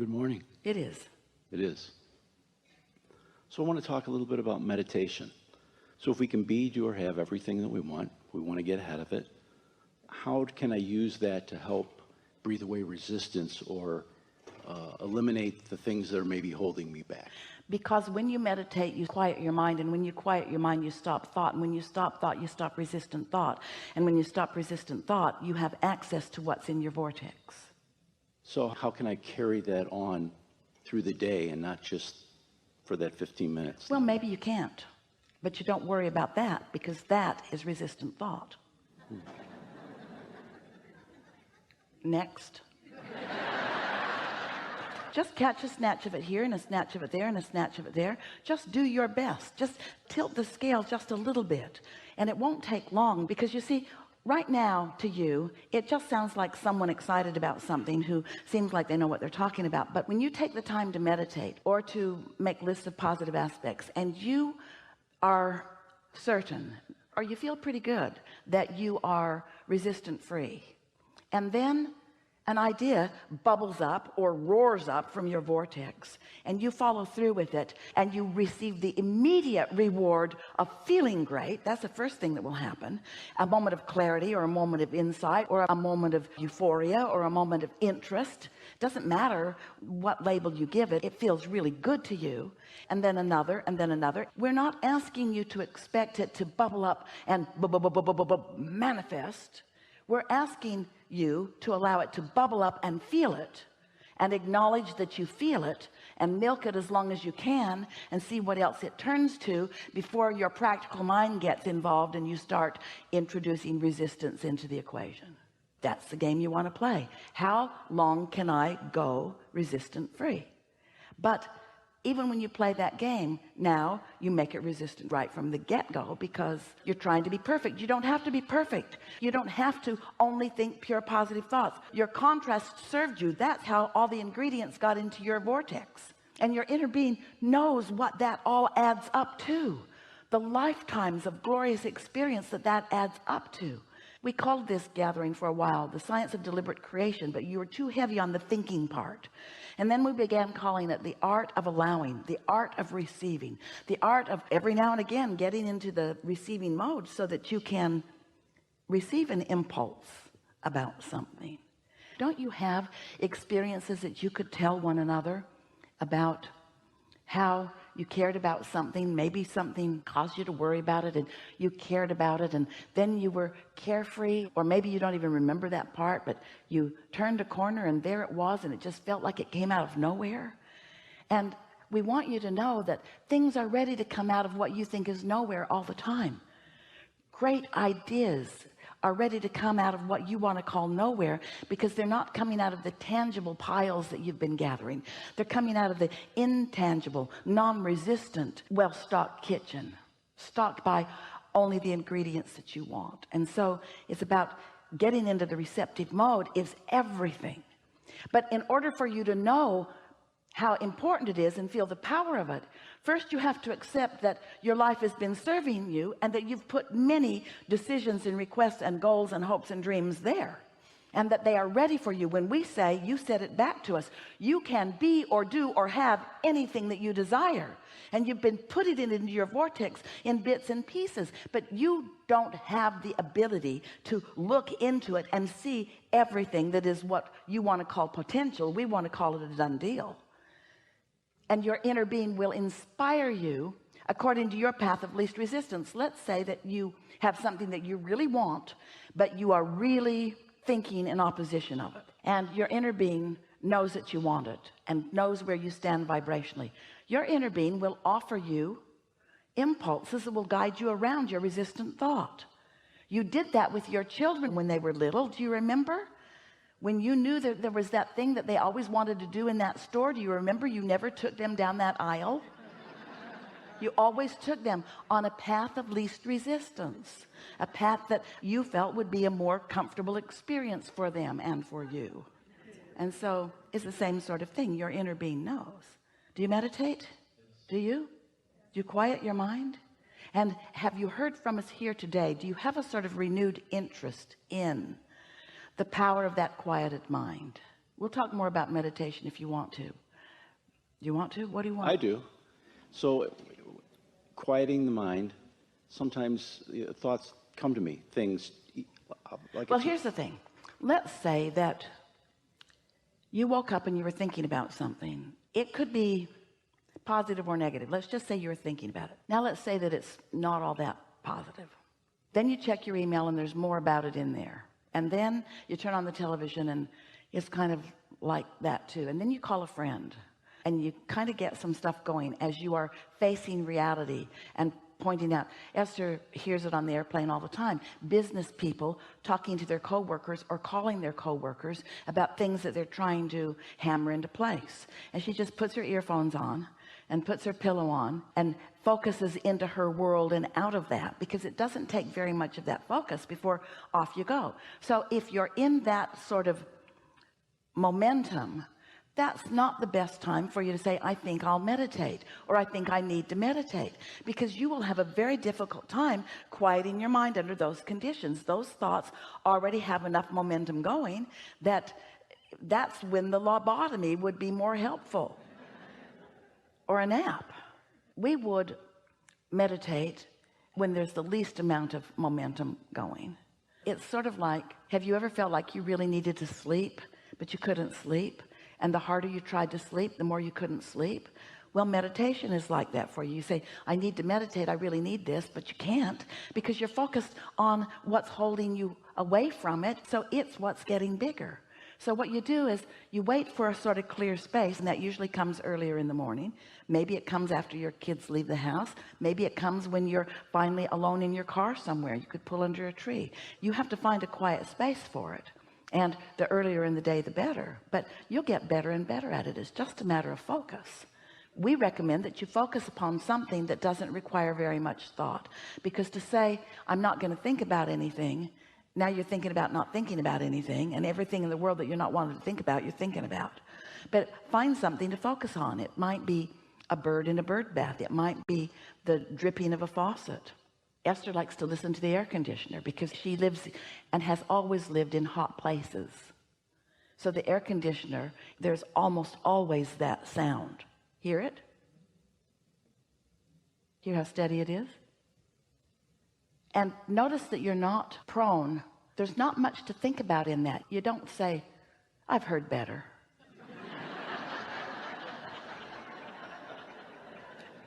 Good morning. It is. It is. So I want to talk a little bit about meditation. So if we can be, do, or have everything that we want to get ahead of it, how can I use that to help breathe away resistance or eliminate the things that are maybe holding me back? Because when you meditate, you quiet your mind, and when you quiet your mind, you stop thought, and when you stop thought, you stop resistant thought, and when you stop resistant thought, you have access to what's in your vortex. So how can I carry that on through the day and not just for that 15 minutes? Well, maybe you can't, but you don't worry about that, because that is resistant thought. Next. Just catch a snatch of it here and a snatch of it there and a snatch of it there. Just do your best. Just tilt the scale just a little bit, and it won't take long, because you see, right now to you it just sounds like someone excited about something who seems like they know what they're talking about. But when you take the time to meditate or to make lists of positive aspects, and you are certain, or you feel pretty good that you are resistant free, and then an idea bubbles up or roars up from your vortex, and you follow through with it, and you receive the immediate reward of feeling great. That's the first thing that will happen. A moment of clarity, or a moment of insight, or a moment of euphoria, or a moment of interest. Doesn't matter what label you give it, it feels really good to you. And then another, and then another. We're not asking you to expect it to bubble up and manifest. We're asking you to allow it to bubble up and feel it, and acknowledge that you feel it, and milk it as long as you can, and see what else it turns to before your practical mind gets involved and you start introducing resistance into the equation. That's the game you want to play. How long can I go resistant free? But even when you play that game, now you make it resistant right from the get-go, because you're trying to be perfect. You don't have to be perfect. You don't have to only think pure positive thoughts. Your contrast served you. That's how all the ingredients got into your vortex, and your inner being knows what that all adds up to, the lifetimes of glorious experience that adds up to. We called this gathering for a while the science of deliberate creation, but you were too heavy on the thinking part. And then we began calling it the art of allowing, the art of receiving, the art of every now and again getting into the receiving mode, so that you can receive an impulse about something. Don't you have experiences that you could tell one another about how you cared about something? Maybe something caused you to worry about it, and you cared about it, and then you were carefree, or maybe you don't even remember that part, but you turned a corner and there it was, and it just felt like it came out of nowhere. And we want you to know that things are ready to come out of what you think is nowhere all the time. Great ideas are ready to come out of what you want to call nowhere, because they're not coming out of the tangible piles that you've been gathering. They're coming out of the intangible, non-resistant, well-stocked kitchen, stocked by only the ingredients that you want. And so it's about getting into the receptive mode is everything. But in order for you to know how important it is and feel the power of it, first you have to accept that your life has been serving you, and that you've put many decisions and requests and goals and hopes and dreams there, and that they are ready for you. When we say, you said it back to us, you can be or do or have anything that you desire, and you've been putting it into your vortex in bits and pieces, but you don't have the ability to look into it and see everything that is what you want to call potential. We want to call it a done deal. And your inner being will inspire you according to your path of least resistance. Let's say that you have something that you really want, but you are really thinking in opposition of it, and your inner being knows that you want it and knows where you stand vibrationally. Your inner being will offer you impulses that will guide you around your resistant thought. You did that with your children when they were little. Do you remember? When you knew that there was that thing that they always wanted to do in that store, do you remember you never took them down that aisle? You always took them on a path of least resistance, a path that you felt would be a more comfortable experience for them and for you. And so it's the same sort of thing. Your inner being knows. Do you meditate? Do you? Do you quiet your mind? And have you heard from us here today? Do you have a sort of renewed interest in the power of that quieted mind? We'll talk more about meditation if you want to. Do you want to? What do you want? I do. So quieting the mind, sometimes thoughts come to me, things like. Well, here's the thing. Let's say that you woke up and you were thinking about something. It could be positive or negative. Let's just say you were thinking about it. Now let's say that it's not all that positive. Then you check your email and there's more about it in there. And then you turn on the television and it's kind of like that too. And then you call a friend and you kind of get some stuff going as you are facing reality and pointing out. Esther hears it on the airplane all the time. Business people talking to their coworkers or calling their coworkers about things that they're trying to hammer into place. And she just puts her earphones on and puts her pillow on and focuses into her world and out of that, because it doesn't take very much of that focus before off you go. So if you're in that sort of momentum, that's not the best time for you to say, I think I'll meditate, or I think I need to meditate, because you will have a very difficult time quieting your mind under those conditions. Those thoughts already have enough momentum going that's when the lobotomy would be more helpful, or a nap. We would meditate when there's the least amount of momentum going. It's sort of like, have you ever felt like you really needed to sleep but you couldn't sleep, and the harder you tried to sleep, the more you couldn't sleep? Well, meditation is like that for you. You say, I need to meditate, I really need this, but you can't, because you're focused on what's holding you away from it. So it's what's getting bigger. So what you do is you wait for a sort of clear space, and that usually comes earlier in the morning. Maybe it comes after your kids leave the house. Maybe it comes when you're finally alone in your car somewhere. You could pull under a tree. You have to find a quiet space for it, and the earlier in the day the better, but you'll get better and better at it. It's just a matter of focus. We recommend that you focus upon something that doesn't require very much thought, because to say I'm not going to think about anything, now you're thinking about not thinking about anything, and everything in the world that you're not wanting to think about, you're thinking about. But find something to focus on. It might be a bird in a bird bath. It might be the dripping of a faucet. Esther likes to listen to the air conditioner because she lives and has always lived in hot places. So the air conditioner, there's almost always that sound. Hear it? Hear how steady it is? And notice that you're not prone. There's not much to think about in that. You don't say, I've heard better.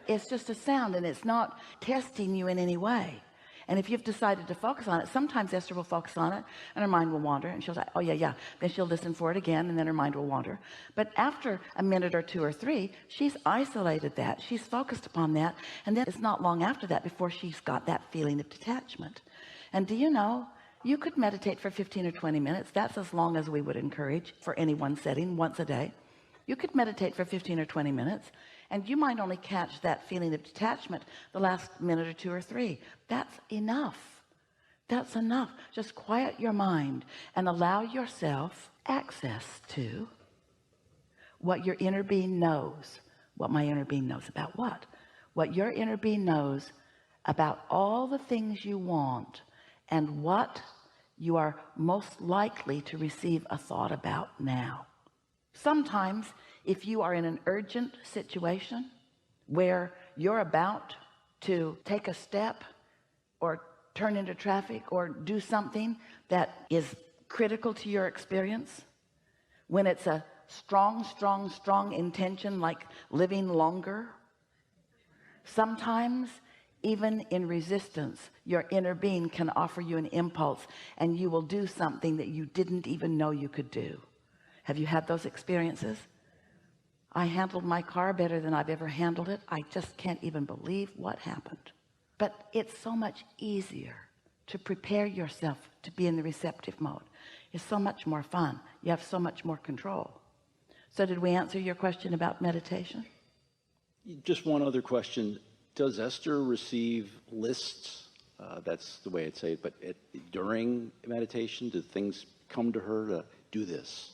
It's just a sound, and it's not testing you in any way. And if you've decided to focus on it, sometimes Esther will focus on it and her mind will wander, and she'll say, oh yeah, then she'll listen for it again, and then her mind will wander. But after a minute or two or three, she's isolated that, she's focused upon that, and then it's not long after that before she's got that feeling of detachment. And do you know, you could meditate for 15 or 20 minutes. That's as long as we would encourage for any one setting, once a day. You could meditate for 15 or 20 minutes, and you might only catch that feeling of detachment the last minute or two or three. That's enough. That's enough. Just quiet your mind and allow yourself access to what your inner being knows. What my inner being knows about what? What your inner being knows about all the things you want and what you are most likely to receive a thought about now. Sometimes if you are in an urgent situation where you're about to take a step or turn into traffic or do something that is critical to your experience, when it's a strong intention, like living longer, sometimes even in resistance, your inner being can offer you an impulse, and you will do something that you didn't even know you could do. Have you had those experiences? I handled my car better than I've ever handled it. I just can't even believe what happened. But it's so much easier to prepare yourself to be in the receptive mode. It's so much more fun. You have so much more control. So did we answer your question about meditation? Just one other question. Does Esther receive lists? That's the way I'd say it. But during meditation, do things come to her to do this?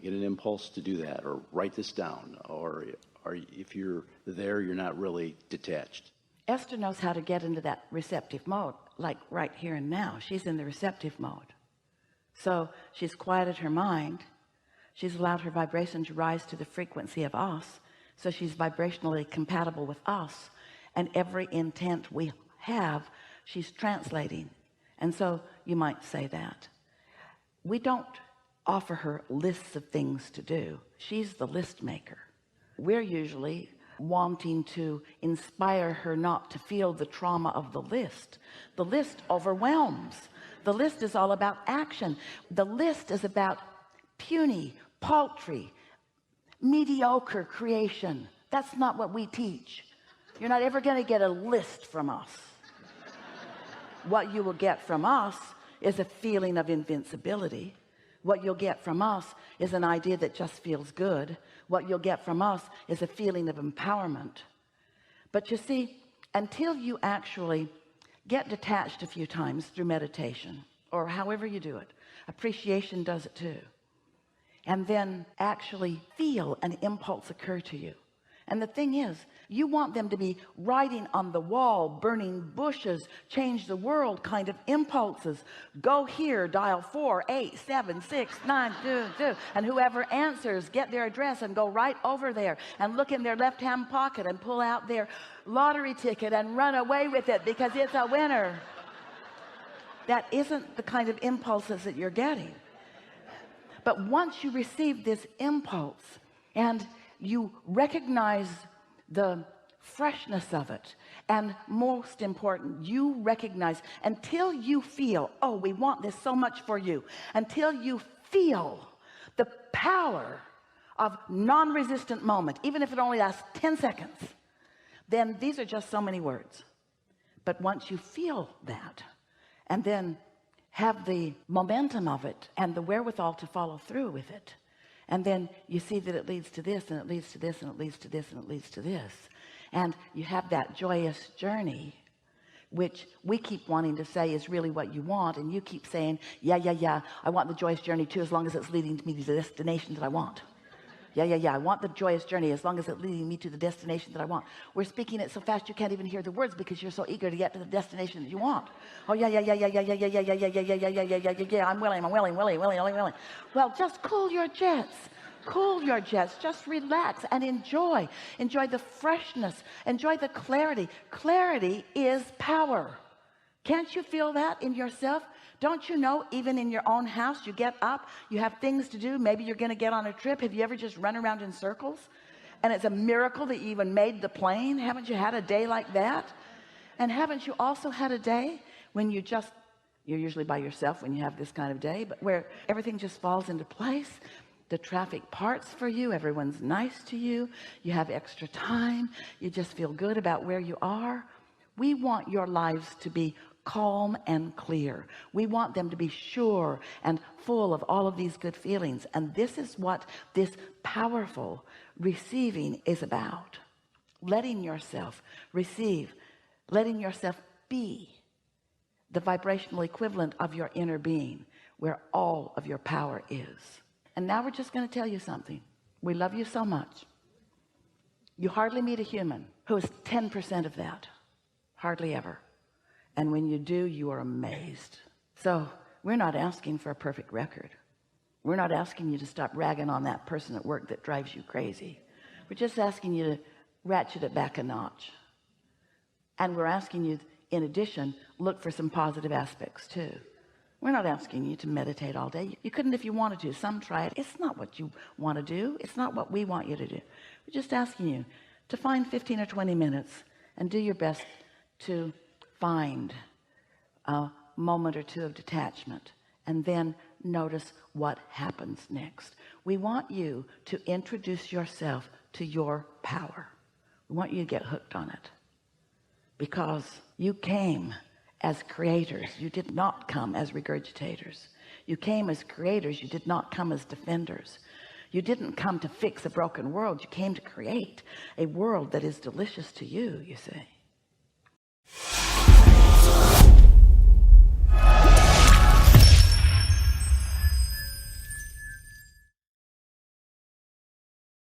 Get an impulse to do that, or write this down, or if you're there, you're not really detached? Esther knows how to get into that receptive mode, like right here and now. She's in the receptive mode. So she's quieted her mind. She's allowed her vibration to rise to the frequency of us, so she's vibrationally compatible with us, and every intent we have, she's translating. And so you might say that we don't offer her lists of things to do. She's the list maker. We're usually wanting to inspire her not to feel the trauma of the list. The list overwhelms. The list is all about action. The list is about puny, paltry, mediocre creation. That's not what we teach. You're not ever going to get a list from us. What you will get from us is a feeling of invincibility. What you'll get from us is an idea that just feels good. What you'll get from us is a feeling of empowerment. But you see, until you actually get detached a few times through meditation, or however you do it, appreciation does it too, and then actually feel an impulse occur to you. And the thing is, you want them to be writing on the wall, burning bushes, change the world kind of impulses. Go here, dial 4876922, and whoever answers, get their address and go right over there and look in their left-hand pocket and pull out their lottery ticket and run away with it because it's a winner. That isn't the kind of impulses that you're getting. But once you receive this impulse and you recognize the freshness of it, and most important, you recognize, until you feel, oh, we want this so much for you, until you feel the power of non-resistant moment, even if it only lasts 10 seconds, then these are just so many words. But once you feel that, and then have the momentum of it and the wherewithal to follow through with it, and then you see that it leads to this, and it leads to this, and it leads to this, and it leads to this, and you have that joyous journey, which we keep wanting to say is really what you want, and you keep saying, yeah, I want the joyous journey too, as long as it's leading me to the destination that I want. Yeah, I want the joyous journey as long as it's leading me to the destination that I want. We're speaking it so fast you can't even hear the words because you're so eager to get to the destination that you want. Oh yeah, I'm willing. Well, just cool your jets. Just relax and enjoy the freshness, enjoy the clarity. Clarity is power. Can't you feel that in yourself? Don't you know, even in your own house, you get up, you have things to do, maybe you're going to get on a trip. Have you ever just run around in circles? And it's a miracle that you even made the plane. Haven't you had a day like that? And haven't you also had a day when you're usually by yourself when you have this kind of day, but where everything just falls into place? The traffic parts for you, everyone's nice to you, you have extra time, you just feel good about where you are. We want your lives to be calm and clear. We want them to be sure and full of all of these good feelings. And this is what this powerful receiving is about. Letting yourself receive, letting yourself be the vibrational equivalent of your inner being, where all of your power is. And now we're just going to tell you something. We love you so much. You hardly meet a human who is 10% of that. Hardly ever. And when you do, you are amazed. So we're not asking for a perfect record. We're not asking you to stop ragging on that person at work that drives you crazy. We're just asking you to ratchet it back a notch. And we're asking you, in addition, look for some positive aspects too. We're not asking you to meditate all day. You couldn't if you wanted to. Some try it. It's not what you want to do. It's not what we want you to do. We're just asking you to find 15 or 20 minutes and do your best to find a moment or two of detachment, and then notice what happens next. We want you to introduce yourself to your power. We want you to get hooked on it, because you came as creators. You did not come as regurgitators. You came as creators. You did not come as defenders. You didn't come to fix a broken world. You came to create a world that is delicious to you, you see.